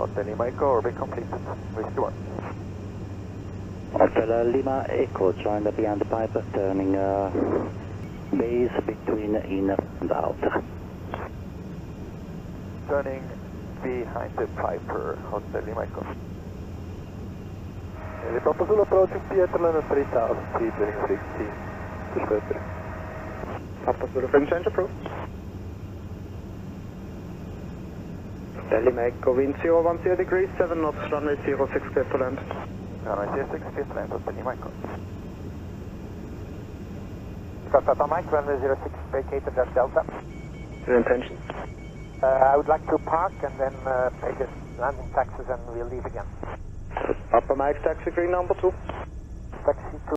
Hotel Lima Echo, orbit completed. Whiskey 1. Hotel Lima Echo, join the behind the pipe, turning base between inner and outer. Turning behind the Piper, Hotel Lima Echo. Papa Zulu approaching Pieterland 3000, 316. Verspätung. Papa Zulu, frame change approved. Hotel Lima Echo, wind 010 degrees, 7 knots, runway 06 clear to land. Runway 06 clear to land, Hotel Lima Echo. Papa Mike, runway 06 vacated at Delta. Your intention? I would like to park and then pay the landing taxes and we'll leave again. Papa Mike, taxi green number 2. Taxi 2.